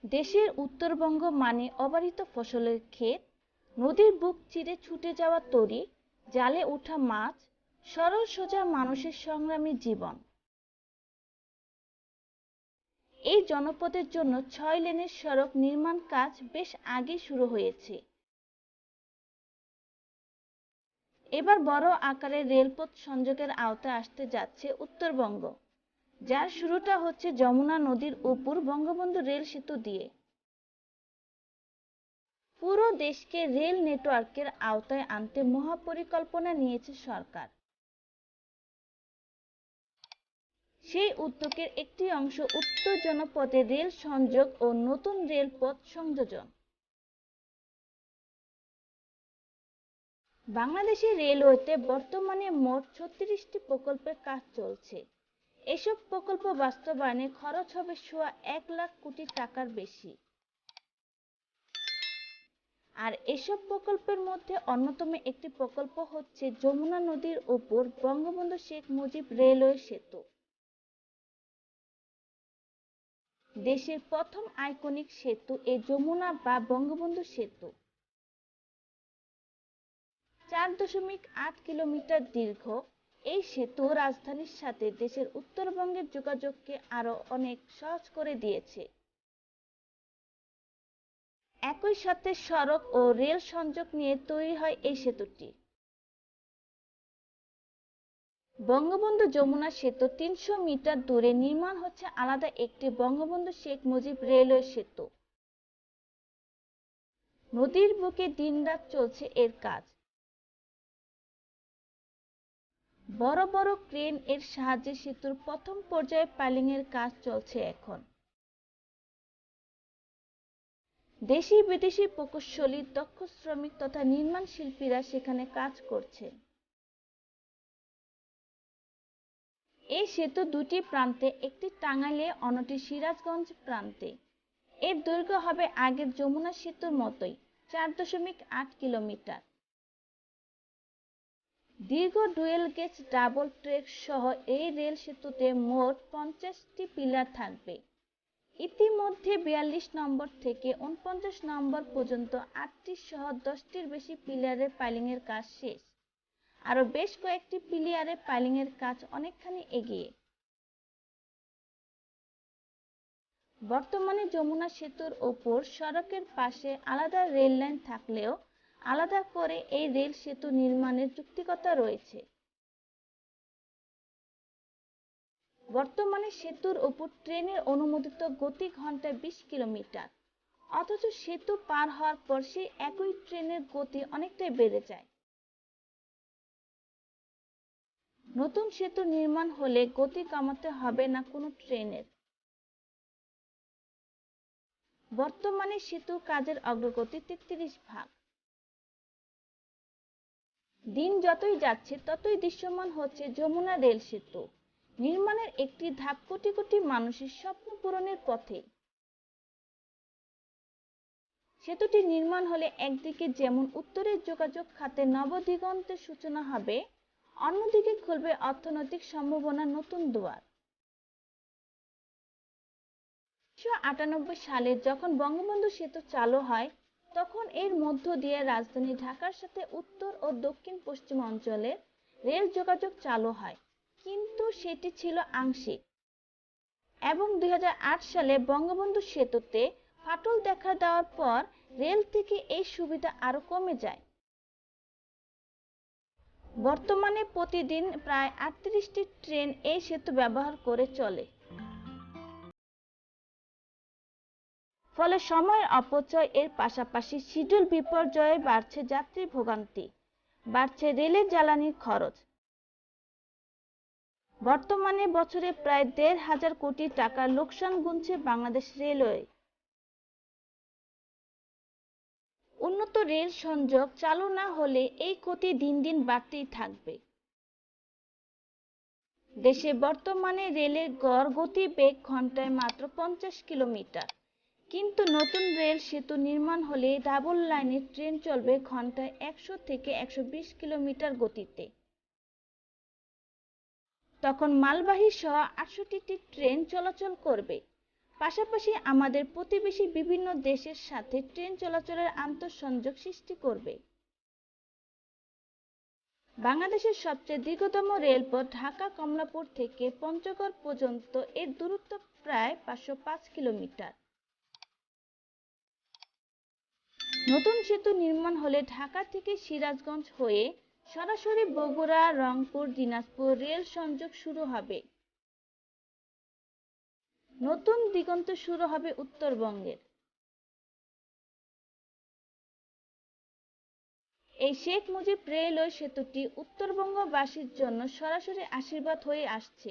দেশের উত্তরবঙ্গ মানে অবারিত ফসলের ক্ষেত, নদীর বুক চিরে ছুটে যাওয়া তরী, জালে ওঠা মাছ, সরল সোজা মানুষের সংগ্রামী জীবন। এই জনপদের জন্য ৬ লেনের সড়ক নির্মাণ কাজ বেশ আগে শুরু হয়েছে। এবার বড় আকারের রেলপথ সংযোগের আওতায় আসতে যাচ্ছে উত্তরবঙ্গ, যার শুরুটা হচ্ছে যমুনা নদীর উপর বঙ্গবন্ধু রেল সেতু দিয়ে। পুরো দেশকে রেল নেটওয়ার্কের আওতায় আনতে মহাপরিকল্পনা নিয়েছে সরকার। সেই উদ্যোগের একটি অংশ উত্তর জনপদে রেল সংযোগ ও নতুন রেলপথ সংযোজন। বাংলাদেশের রেলওয়েতে বর্তমানে মোট ৩৬টি প্রকল্পের কাজ চলছে। এসব প্রকল্প বাস্তবায়নে খরচ হবে সোয়া ১ লাখ কোটি টাকার বেশি। আর এসব প্রকল্পের মধ্যে অন্যতম একটি প্রকল্প হচ্ছে যমুনা নদীর উপর বঙ্গবন্ধু শেখ মুজিব রেলওয়ে সেতু। দেশের প্রথম আইকনিক সেতু এই যমুনা বা বঙ্গবন্ধু সেতু। ৪.৮ কিলোমিটার দীর্ঘ এই সেতু রাজধানীর সাথে দেশের উত্তরবঙ্গের যোগাযোগকে আরো অনেক সহজ করে দিয়েছে। একই সাথে সড়ক ও রেল সংযোগ নিয়ে তৈরি হয় এই সেতুটি। বঙ্গবন্ধু যমুনা সেতু ৩০০ মিটার দূরে নির্মাণ হচ্ছে আলাদা একটি বঙ্গবন্ধু শেখ মুজিব রেলওয়ে সেতু। নদীর বুকে দিনরাত চলছে এর কাজ। বড় বড় ক্রেন এর সাহায্যে সেতুর প্রথম পর্যায়ে পাইলিং এর কাজ চলছে এখন। দেশি বিদেশি প্রকৌশলী, দক্ষ শ্রমিক তথা নির্মাণ শিল্পীরা সেখানে কাজ করছেন। এই সেতু দুটি প্রান্তে, একটি টাঙ্গাইলে, অন্যটি সিরাজগঞ্জ প্রান্তে। এর দৈর্ঘ্য হবে আগের যমুনা সেতুর মতোই ৪.৮ কিলোমিটার। দীর্ঘ ডুয়েল গেজ ডাবল ট্র্যাক সহ এই রেল সেতুতে মোট ৫০টি পিলার থাকবে। ইতিমধ্যে ৪২ নম্বর থেকে ৪৯ নম্বর পর্যন্ত ৮টি সহ ১০টির বেশি পিলারের পাইলিং এর কাজ শেষ। আরো বেশ কয়েকটি পিলারে পাইলিং এর কাজ অনেকখানি এগিয়ে। বর্তমানে যমুনা সেতুর ওপর সড়কের পাশে আলাদা রেল লাইন থাকলেও আলাদা করে এই রেল সেতু নির্মাণের যৌক্তিকতা রয়েছে। বর্তমানে সেতুর ওপর ট্রেনের অনুমোদিত গতি ঘন্টায় ২০ কিলোমিটার, অথচ সেতু পার হওয়ার পর সেই একই ট্রেনের গতি অনেকটাই বেড়ে যায়। নতুন সেতু নির্মাণ হলে গতি কমাতে হবে না কোনো ট্রেনের। বর্তমানে সেতুর কাজের অগ্রগতি ৩৩ ভাগ। দিন যতই যাচ্ছে ততই দৃশ্যমান হচ্ছে যমুনা রেল সেতু নির্মাণের একটি ধাপ কোটি কোটি মানুষের স্বপ্ন পূরণের পথে। সেতুটি নির্মাণ হলে একদিকে যেমন উত্তরের যোগাযোগ খাতে নবদিগন্তের সূচনা হবে, অন্যদিকে খুলবে অর্থনৈতিক সম্ভাবনার নতুন দুয়ার। ১৯৯৮ সালে যখন বঙ্গবন্ধু সেতু চালু হয়, তখন এর মধ্য দিয়ে রাজধানী ঢাকার সাথে উত্তর ও দক্ষিণ পশ্চিম অঞ্চলের রেল যোগাযোগ চালু হয়, কিন্তু সেটি ছিল আংশিক। এবং ২০০৮ সালে বঙ্গবন্ধু সেতুতে ফাটল দেখা দেওয়ার পর রেল থেকে এই সুবিধা আরো কমে যায়। বর্তমানে প্রতিদিন প্রায় ৩৮টি ট্রেন এই সেতু ব্যবহার করে চলে। ফলে সময়ের অপচয় এর পাশাপাশি শিডিউল বিপর্যয়ে বাড়ছে যাত্রী ভোগান্তি, বাড়ছে রেলের জ্বালানির খরচ। বর্তমানে বছরে প্রায় ১৫০০ কোটি টাকার লোকসান গুনছে বাংলাদেশ রেলওয়ে। উন্নত রেল সংযোগ চালু না হলে এই ক্ষতি দিন দিন বাড়তেই থাকবে। দেশে বর্তমানে রেলের গড় গতিবেগ ঘন্টায় মাত্র ৫০ কিলোমিটার। কিন্তু নতুন রেল সেতু নির্মাণ হলে ডাবল লাইনের ট্রেন চলবে ঘন্টায় 100 থেকে 120 কিলোমিটার গতিতে। তখন মালবাহী সহ 68টি ট্রেন চলাচল করবে। পাশাপাশি আমাদের প্রতিবেশী বিভিন্ন দেশের সাথে ট্রেন চলাচলের আন্তঃসংযোগ সৃষ্টি করবে। বাংলাদেশের সবচেয়ে দীর্ঘতম রেলপথ ঢাকা কমলাপুর থেকে পঞ্চগড় পর্যন্ত, এর দূরত্ব প্রায় 505 কিলোমিটার। নতুন সেতু নির্মাণ হলে ঢাকা থেকে সিরাজগঞ্জ হয়ে সরাসরি বগুড়া, রংপুর, দিনাজপুর রেল সংযোগ শুরু হবে। নতুন দিগন্ত শুরু হবে উত্তরবঙ্গের। এই শেখ মুজিব রেলওয়ে সেতুটি উত্তরবঙ্গবাসীর জন্য সরাসরি আশীর্বাদ হয়ে আসছে।